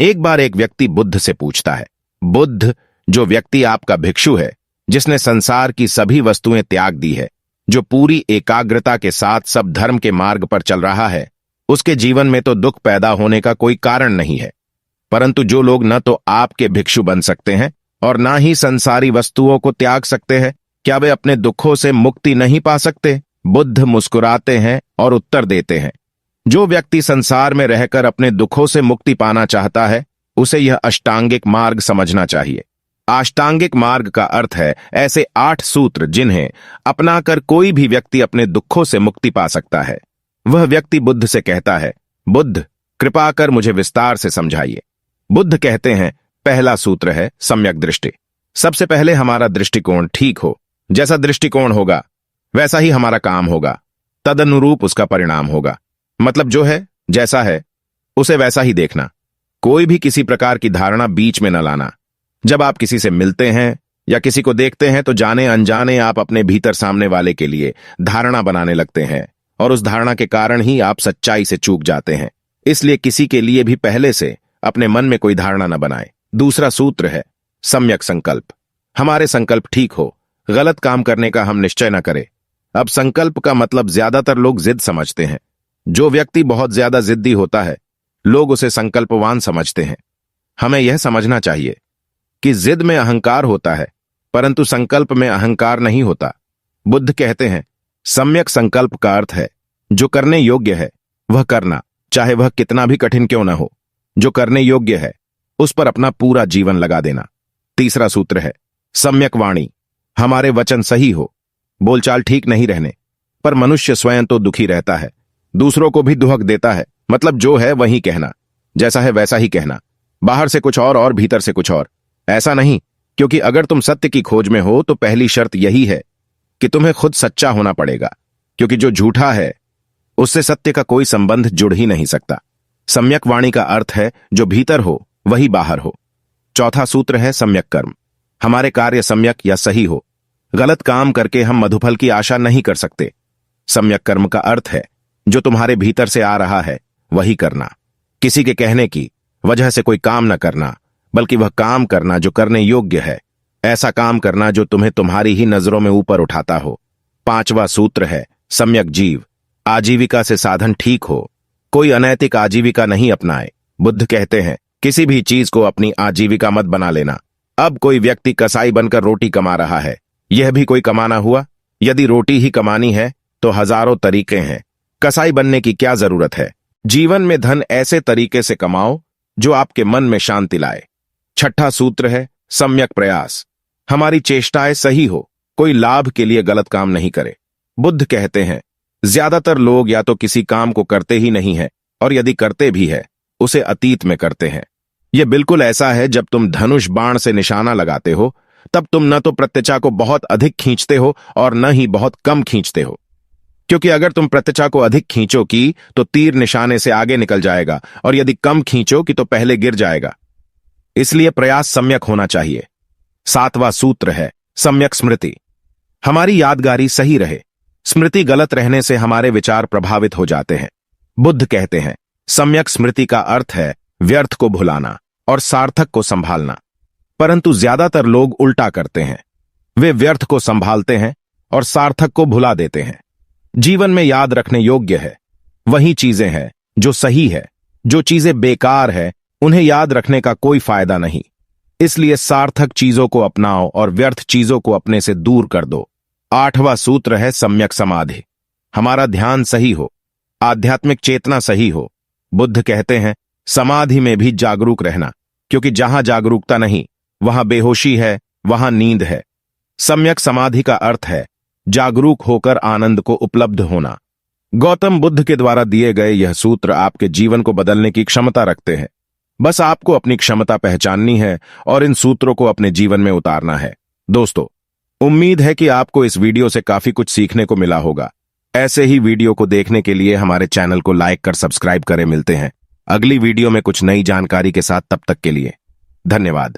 एक बार एक व्यक्ति बुद्ध से पूछता है, बुद्ध, जो व्यक्ति आपका भिक्षु है, जिसने संसार की सभी वस्तुएं त्याग दी है, जो पूरी एकाग्रता के साथ सब धर्म के मार्ग पर चल रहा है, उसके जीवन में तो दुख पैदा होने का कोई कारण नहीं है। परंतु जो लोग न तो आपके भिक्षु बन सकते हैं और ना ही संसारी वस्तुओं को त्याग सकते हैं, क्या वे अपने दुखों से मुक्ति नहीं पा सकते? बुद्ध मुस्कुराते हैं और उत्तर देते हैं, जो व्यक्ति संसार में रहकर अपने दुखों से मुक्ति पाना चाहता है, उसे यह अष्टांगिक मार्ग समझना चाहिए। अष्टांगिक मार्ग का अर्थ है ऐसे 8 सूत्र जिन्हें अपनाकर कोई भी व्यक्ति अपने दुखों से मुक्ति पा सकता है। वह व्यक्ति बुद्ध से कहता है, बुद्ध, कृपा कर मुझे विस्तार से समझाइए। बुद्ध कहते हैं, पहला सूत्र है सम्यक दृष्टि। सबसे पहले हमारा दृष्टिकोण ठीक हो। जैसा दृष्टिकोण होगा वैसा ही हमारा काम होगा, तदनुरूप उसका परिणाम होगा। मतलब जो है जैसा है उसे वैसा ही देखना। कोई भी किसी प्रकार की धारणा बीच में न लाना। जब आप किसी से मिलते हैं या किसी को देखते हैं तो जाने अनजाने आप अपने भीतर सामने वाले के लिए धारणा बनाने लगते हैं और उस धारणा के कारण ही आप सच्चाई से चूक जाते हैं। इसलिए किसी के लिए भी पहले से अपने मन में कोई धारणा न बनाए। दूसरा सूत्र है सम्यक संकल्प। हमारे संकल्प ठीक हो, गलत काम करने का हम निश्चय न करें। अब संकल्प का मतलब ज्यादातर लोग जिद समझते हैं। जो व्यक्ति बहुत ज्यादा जिद्दी होता है, लोग उसे संकल्पवान समझते हैं। हमें यह समझना चाहिए कि जिद में अहंकार होता है, परंतु संकल्प में अहंकार नहीं होता। बुद्ध कहते हैं, सम्यक संकल्प का अर्थ है जो करने योग्य है वह करना, चाहे वह कितना भी कठिन क्यों न हो। जो करने योग्य है उस पर अपना पूरा जीवन लगा देना। तीसरा सूत्र है सम्यक वाणी। हमारे वचन सही हो, बोलचाल ठीक नहीं रहने पर मनुष्य स्वयं तो दुखी रहता है, दूसरों को भी दुहक देता है। मतलब जो है वही कहना, जैसा है वैसा ही कहना, बाहर से कुछ और भीतर से कुछ और। ऐसा नहीं, क्योंकि अगर तुम सत्य की खोज में हो तो पहली शर्त यही है कि तुम्हें खुद सच्चा होना पड़ेगा, क्योंकि जो झूठा है उससे सत्य का कोई संबंध जुड़ ही नहीं सकता। सम्यक वाणी का अर्थ है जो भीतर हो वही बाहर हो। चौथा सूत्र है सम्यक कर्म। हमारे कार्य सम्यक या सही हो। गलत काम करके हम मधुफल की आशा नहीं कर सकते। सम्यक कर्म का अर्थ है जो तुम्हारे भीतर से आ रहा है वही करना। किसी के कहने की वजह से कोई काम न करना, बल्कि वह काम करना जो करने योग्य है। ऐसा काम करना जो तुम्हें तुम्हारी ही नजरों में ऊपर उठाता हो। पांचवा सूत्र है सम्यक जीव। आजीविका से साधन ठीक हो, कोई अनैतिक आजीविका नहीं अपनाए। बुद्ध कहते हैं, किसी भी चीज को अपनी आजीविका मत बना लेना। अब कोई व्यक्ति कसाई बनकर रोटी कमा रहा है, यह भी कोई कमाना हुआ? यदि रोटी ही कमानी है तो हजारों तरीके हैं। कसाई बनने की क्या जरूरत है? जीवन में धन ऐसे तरीके से कमाओ जो आपके मन में शांति लाए। छठा सूत्र है सम्यक प्रयास। हमारी चेष्टाएं सही हो, कोई लाभ के लिए गलत काम नहीं करे। बुद्ध कहते हैं, ज्यादातर लोग या तो किसी काम को करते ही नहीं है, और यदि करते भी है उसे अतीत में करते हैं। यह बिल्कुल ऐसा है जब तुम धनुष बाण से निशाना लगाते हो, तब तुम न तो प्रत्यचा को बहुत अधिक खींचते हो और न ही बहुत कम खींचते हो, क्योंकि अगर तुम प्रत्यचा को अधिक खींचो की तो तीर निशाने से आगे निकल जाएगा, और यदि कम खींचो की तो पहले गिर जाएगा। इसलिए प्रयास सम्यक होना चाहिए। सातवां सूत्र है सम्यक स्मृति। हमारी यादगारी सही रहे। स्मृति गलत रहने से हमारे विचार प्रभावित हो जाते हैं। बुद्ध कहते हैं, सम्यक स्मृति का अर्थ है व्यर्थ को भुलाना और सार्थक को संभालना। परंतु ज्यादातर लोग उल्टा करते हैं। वे व्यर्थ को संभालते हैं और सार्थक को भुला देते हैं। जीवन में याद रखने योग्य है वही चीजें हैं जो सही है। जो चीजें बेकार है उन्हें याद रखने का कोई फायदा नहीं। इसलिए सार्थक चीजों को अपनाओ और व्यर्थ चीजों को अपने से दूर कर दो। आठवां सूत्र है सम्यक समाधि। हमारा ध्यान सही हो, आध्यात्मिक चेतना सही हो। बुद्ध कहते हैं, समाधि में भी जागरूक रहना, क्योंकि जहां जागरूकता नहीं वहां बेहोशी है, वहां नींद है। सम्यक समाधि का अर्थ है जागरूक होकर आनंद को उपलब्ध होना। गौतम बुद्ध के द्वारा दिए गए यह सूत्र आपके जीवन को बदलने की क्षमता रखते हैं। बस आपको अपनी क्षमता पहचाननी है और इन सूत्रों को अपने जीवन में उतारना है। दोस्तों, उम्मीद है कि आपको इस वीडियो से काफी कुछ सीखने को मिला होगा। ऐसे ही वीडियो को देखने के लिए हमारे चैनल को लाइक कर सब्सक्राइब करें। मिलते हैं अगली वीडियो में कुछ नई जानकारी के साथ। तब तक के लिए धन्यवाद।